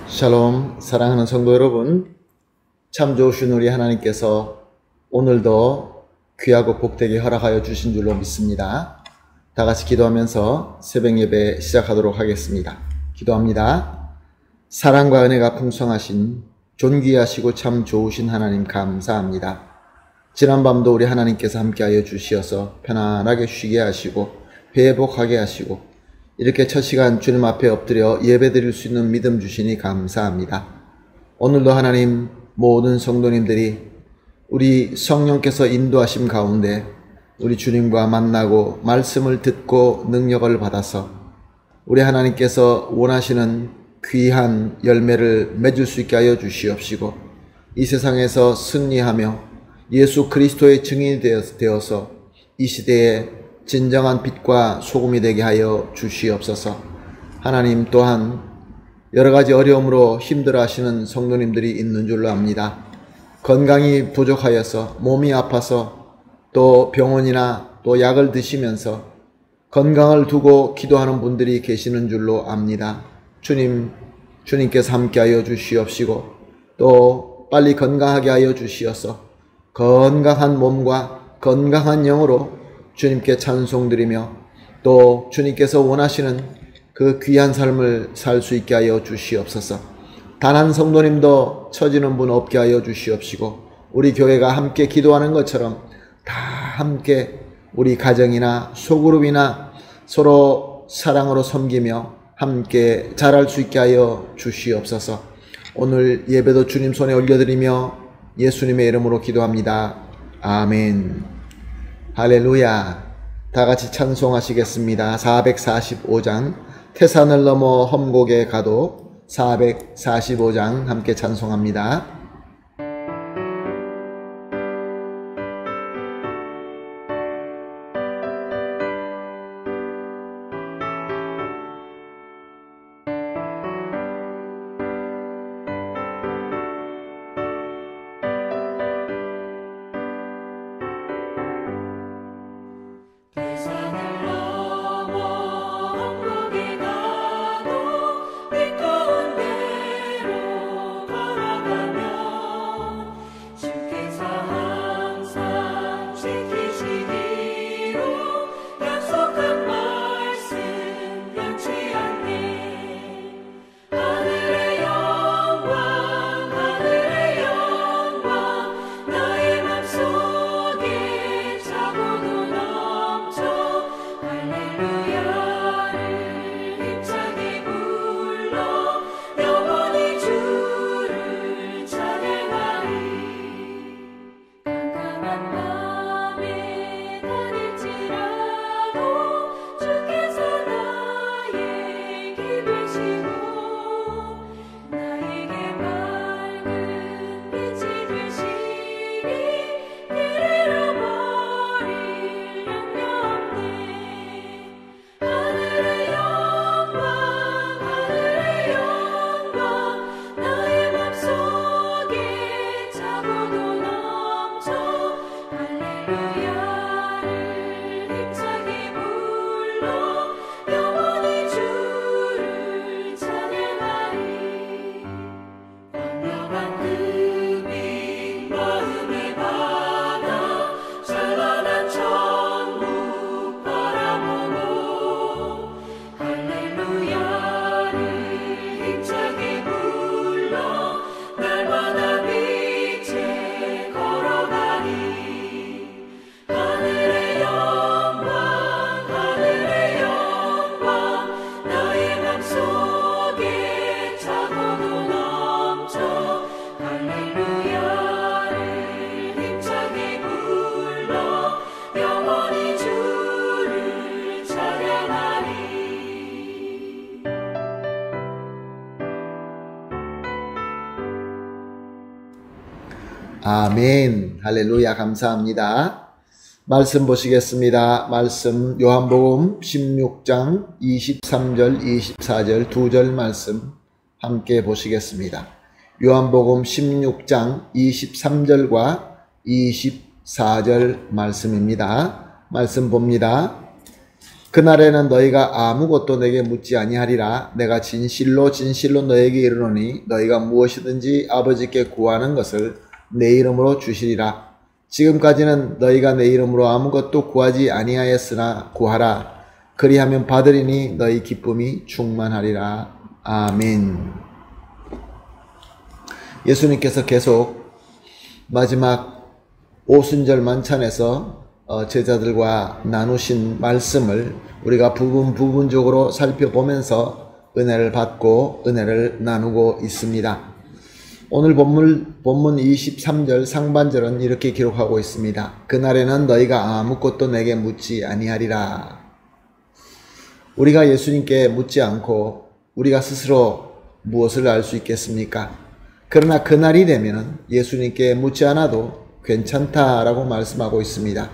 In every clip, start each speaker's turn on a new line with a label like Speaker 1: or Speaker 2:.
Speaker 1: 샬롬, 사랑하는 성도 여러분, 참 좋으신 우리 하나님께서 오늘도 귀하고 복되게 허락하여 주신 줄로 믿습니다. 다 같이 기도하면서 새벽 예배 시작하도록 하겠습니다. 기도합니다. 사랑과 은혜가 풍성하신 존귀하시고 참 좋으신 하나님 감사합니다. 지난밤도 우리 하나님께서 함께하여 주시어서 편안하게 쉬게 하시고 회복하게 하시고 이렇게 첫 시간 주님 앞에 엎드려 예배드릴 수 있는 믿음 주시니 감사합니다. 오늘도 하나님 모든 성도님들이 우리 성령께서 인도하심 가운데 우리 주님과 만나고 말씀을 듣고 능력을 받아서 우리 하나님께서 원하시는 귀한 열매를 맺을 수 있게 하여 주시옵시고 이 세상에서 승리하며 예수 그리스도의 증인이 되어서 이 시대에 진정한 빛과 소금이 되게 하여 주시옵소서. 하나님 또한 여러가지 어려움으로 힘들어하시는 성도님들이 있는 줄로 압니다. 건강이 부족하여서 몸이 아파서 또 병원이나 또 약을 드시면서 건강을 두고 기도하는 분들이 계시는 줄로 압니다. 주님께서 함께하여 주시옵시고 또 빨리 건강하게 하여 주시어서 건강한 몸과 건강한 영으로 주님께 찬송드리며 또 주님께서 원하시는 그 귀한 삶을 살 수 있게 하여 주시옵소서. 단 한 성도님도 처지는 분 없게 하여 주시옵시고 우리 교회가 함께 기도하는 것처럼 다 함께 우리 가정이나 소그룹이나 서로 사랑으로 섬기며 함께 자랄 수 있게 하여 주시옵소서. 오늘 예배도 주님 손에 올려드리며 예수님의 이름으로 기도합니다. 아멘. 할렐루야. 다 같이 찬송하시겠습니다. 445장 태산을 넘어 험곡에 가도 445장 함께 찬송합니다. 아멘. 할렐루야. 감사합니다. 말씀 보시겠습니다. 말씀 요한복음 16장 23절 24절 두 절 말씀 함께 보시겠습니다. 요한복음 16장 23절과 24절 말씀입니다. 말씀 봅니다. 그날에는 너희가 아무것도 내게 묻지 아니하리라. 내가 진실로 진실로 너에게 이르노니 너희가 무엇이든지 아버지께 구하는 것을 내 이름으로 주시리라. 지금까지는 너희가 내 이름으로 아무것도 구하지 아니하였으나 구하라. 그리하면 받으리니 너희 기쁨이 충만하리라. 아멘. 예수님께서 계속 마지막 오순절 만찬에서 제자들과 나누신 말씀을 우리가 부분적으로 살펴보면서 은혜를 받고 은혜를 나누고 있습니다. 오늘 본문 23절 상반절은 이렇게 기록하고 있습니다. 그날에는 너희가 아무것도 내게 묻지 아니하리라. 우리가 예수님께 묻지 않고 우리가 스스로 무엇을 알 수 있겠습니까? 그러나 그날이 되면 예수님께 묻지 않아도 괜찮다라고 말씀하고 있습니다.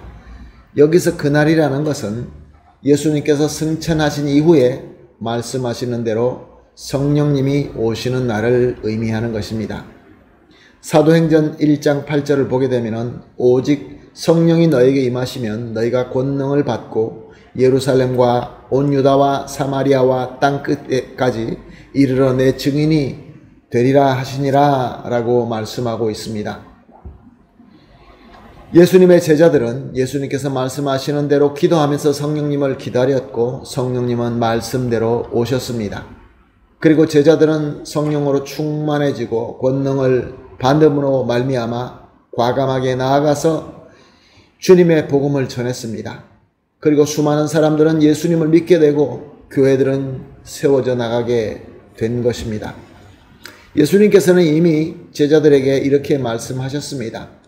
Speaker 1: 여기서 그날이라는 것은 예수님께서 승천하신 이후에 말씀하시는 대로 성령님이 오시는 날을 의미하는 것입니다. 사도행전 1장 8절을 보게 되면 오직 성령이 너에게 임하시면 너희가 권능을 받고 예루살렘과 온 유다와 사마리아와 땅 끝까지 이르러 내 증인이 되리라 하시니라 라고 말씀하고 있습니다. 예수님의 제자들은 예수님께서 말씀하시는 대로 기도하면서 성령님을 기다렸고 성령님은 말씀대로 오셨습니다. 그리고 제자들은 성령으로 충만해지고 권능을 받음으로 말미암아 과감하게 나아가서 주님의 복음을 전했습니다. 그리고 수많은 사람들은 예수님을 믿게 되고 교회들은 세워져 나가게 된 것입니다. 예수님께서는 이미 제자들에게 이렇게 말씀하셨습니다.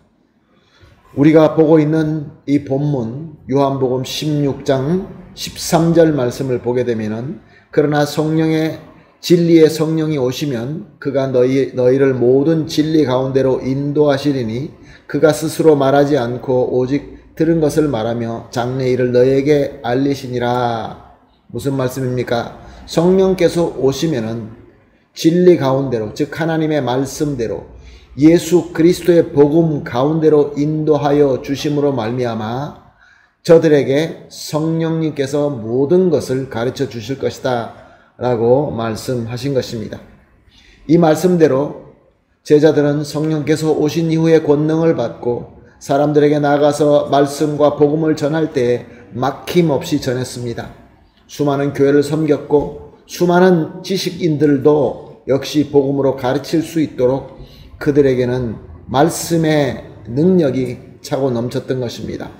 Speaker 1: 우리가 보고 있는 이 본문 요한복음 16장 13절 말씀을 보게 되면은 그러나 성령의 진리의 성령이 오시면 그가 너희를 모든 진리 가운데로 인도하시리니 그가 스스로 말하지 않고 오직 들은 것을 말하며 장래 일을 너희에게 알리시니라. 무슨 말씀입니까? 성령께서 오시면은 진리 가운데로, 즉 하나님의 말씀대로 예수 그리스도의 복음 가운데로 인도하여 주심으로 말미암아 저들에게 성령님께서 모든 것을 가르쳐 주실 것이다 라고 말씀하신 것입니다. 이 말씀대로 제자들은 성령께서 오신 이후에 권능을 받고 사람들에게 나가서 말씀과 복음을 전할 때 막힘없이 전했습니다. 수많은 교회를 섬겼고 수많은 지식인들도 역시 복음으로 가르칠 수 있도록 그들에게는 말씀의 능력이 차고 넘쳤던 것입니다.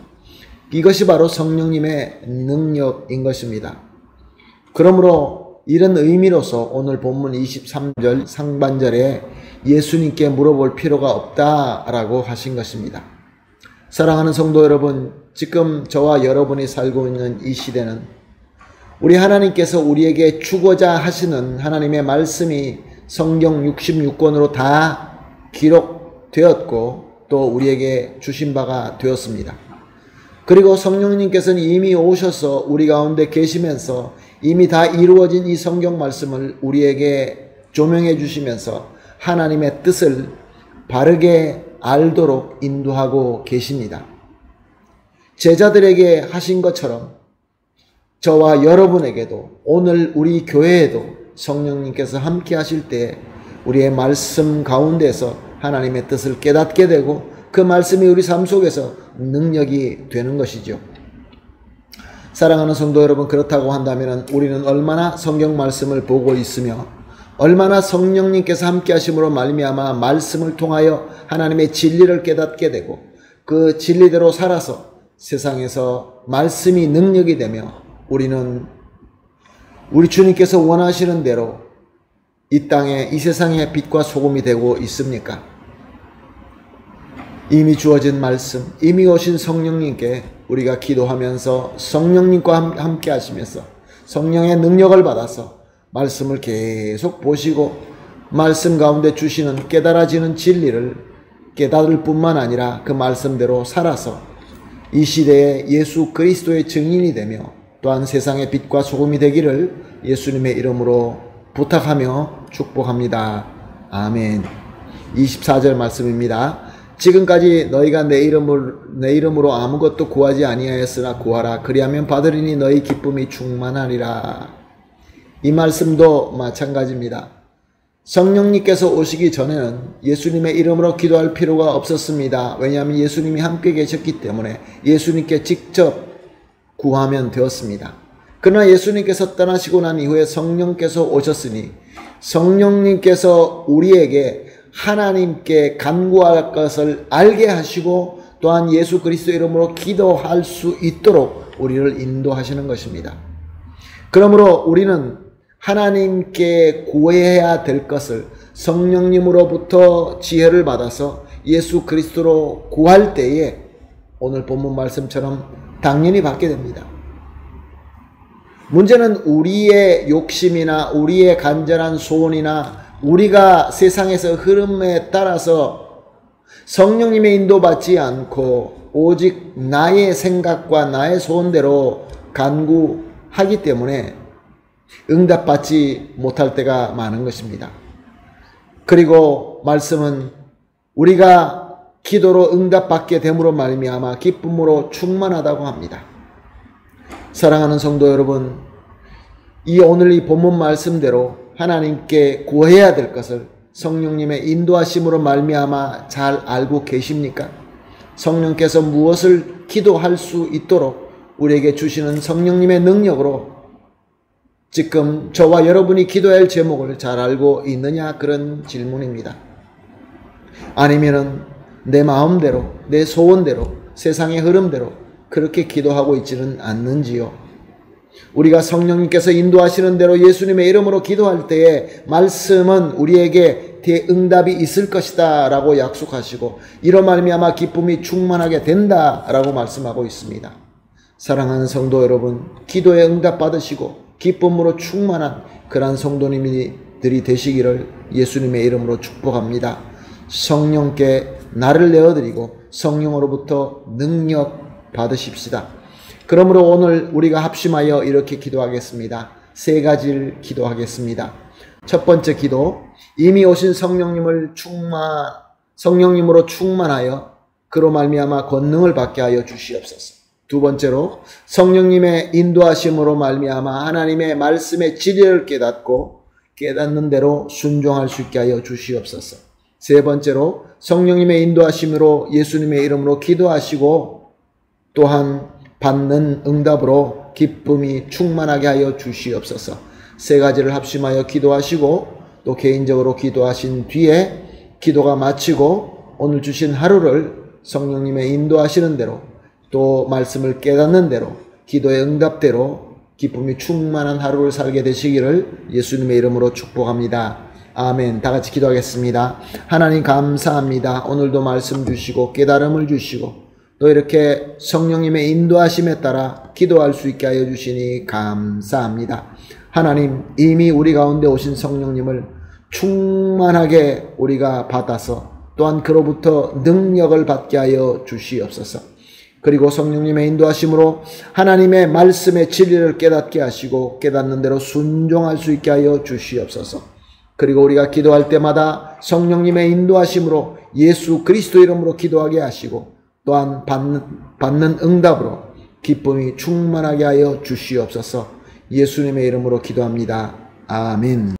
Speaker 1: 이것이 바로 성령님의 능력인 것입니다. 그러므로 이런 의미로서 오늘 본문 23절 상반절에 예수님께 물어볼 필요가 없다라고 하신 것입니다. 사랑하는 성도 여러분, 지금 저와 여러분이 살고 있는 이 시대는 우리 하나님께서 우리에게 주고자 하시는 하나님의 말씀이 성경 66권으로 다 기록되었고 또 우리에게 주신 바가 되었습니다. 그리고 성령님께서는 이미 오셔서 우리 가운데 계시면서 이미 다 이루어진 이 성경 말씀을 우리에게 조명해 주시면서 하나님의 뜻을 바르게 알도록 인도하고 계십니다. 제자들에게 하신 것처럼 저와 여러분에게도 오늘 우리 교회에도 성령님께서 함께 하실 때 우리의 말씀 가운데서 하나님의 뜻을 깨닫게 되고 그 말씀이 우리 삶 속에서 능력이 되는 것이죠. 사랑하는 성도 여러분, 그렇다고 한다면 우리는 얼마나 성경 말씀을 보고 있으며 얼마나 성령님께서 함께 하심으로 말미암아 말씀을 통하여 하나님의 진리를 깨닫게 되고 그 진리대로 살아서 세상에서 말씀이 능력이 되며 우리는 우리 주님께서 원하시는 대로 이 땅에 이 세상의 빛과 소금이 되고 있습니까? 이미 주어진 말씀, 이미 오신 성령님께 우리가 기도하면서 성령님과 함께 하시면서 성령의 능력을 받아서 말씀을 계속 보시고 말씀 가운데 주시는 깨달아지는 진리를 깨달을 뿐만 아니라 그 말씀대로 살아서 이 시대에 예수 그리스도의 증인이 되며 또한 세상의 빛과 소금이 되기를 예수님의 이름으로 부탁하며 축복합니다. 아멘. 24절 말씀입니다. 지금까지 너희가 내 이름으로 아무것도 구하지 아니하였으나 구하라. 그리하면 받으리니 너희 기쁨이 충만하리라. 이 말씀도 마찬가지입니다. 성령님께서 오시기 전에는 예수님의 이름으로 기도할 필요가 없었습니다. 왜냐하면 예수님이 함께 계셨기 때문에 예수님께 직접 구하면 되었습니다. 그러나 예수님께서 떠나시고 난 이후에 성령께서 오셨으니 성령님께서 우리에게 하나님께 간구할 것을 알게 하시고 또한 예수 그리스도 이름으로 기도할 수 있도록 우리를 인도하시는 것입니다. 그러므로 우리는 하나님께 구해야 될 것을 성령님으로부터 지혜를 받아서 예수 그리스도로 구할 때에 오늘 본문 말씀처럼 당연히 받게 됩니다. 문제는 우리의 욕심이나 우리의 간절한 소원이나 우리가 세상에서 흐름에 따라서 성령님의 인도받지 않고 오직 나의 생각과 나의 소원대로 간구하기 때문에 응답받지 못할 때가 많은 것입니다. 그리고 말씀은 우리가 기도로 응답받게 됨으로 말미암아 기쁨으로 충만하다고 합니다. 사랑하는 성도 여러분, 오늘 이 본문 말씀대로 하나님께 구해야 될 것을 성령님의 인도하심으로 말미암아 잘 알고 계십니까? 성령께서 무엇을 기도할 수 있도록 우리에게 주시는 성령님의 능력으로 지금 저와 여러분이 기도해야 할 제목을 잘 알고 있느냐, 그런 질문입니다. 아니면은 내 마음대로, 내 소원대로, 세상의 흐름대로 그렇게 기도하고 있지는 않는지요? 우리가 성령님께서 인도하시는 대로 예수님의 이름으로 기도할 때에 말씀은 우리에게 대응답이 있을 것이다 라고 약속하시고 이로 말미암아 기쁨이 충만하게 된다 라고 말씀하고 있습니다. 사랑하는 성도 여러분, 기도에 응답 받으시고 기쁨으로 충만한 그러한 성도님들이 되시기를 예수님의 이름으로 축복합니다. 성령께 나를 내어드리고 성령으로부터 능력 받으십시다. 그러므로 오늘 우리가 합심하여 이렇게 기도하겠습니다. 세 가지를 기도하겠습니다. 첫 번째 기도, 이미 오신 성령님으로 충만하여 그로 말미암아 권능을 받게 하여 주시옵소서. 두 번째로 성령님의 인도하심으로 말미암아 하나님의 말씀의 진리를 깨닫고 깨닫는 대로 순종할 수 있게 하여 주시옵소서. 세 번째로 성령님의 인도하심으로 예수님의 이름으로 기도하시고 또한 받는 응답으로 기쁨이 충만하게 하여 주시옵소서. 세 가지를 합심하여 기도하시고 또 개인적으로 기도하신 뒤에 기도가 마치고 오늘 주신 하루를 성령님의 인도하시는 대로 또 말씀을 깨닫는 대로 기도의 응답대로 기쁨이 충만한 하루를 살게 되시기를 예수님의 이름으로 축복합니다. 아멘. 다 같이 기도하겠습니다. 하나님 감사합니다. 오늘도 말씀 주시고 깨달음을 주시고 또 이렇게 성령님의 인도하심에 따라 기도할 수 있게 하여 주시니 감사합니다. 하나님, 이미 우리 가운데 오신 성령님을 충만하게 우리가 받아서 또한 그로부터 능력을 받게 하여 주시옵소서. 그리고 성령님의 인도하심으로 하나님의 말씀의 진리를 깨닫게 하시고 깨닫는 대로 순종할 수 있게 하여 주시옵소서. 그리고 우리가 기도할 때마다 성령님의 인도하심으로 예수 그리스도 이름으로 기도하게 하시고 또한 받는 응답으로 기쁨이 충만하게 하여 주시옵소서. 예수님의 이름으로 기도합니다. 아멘.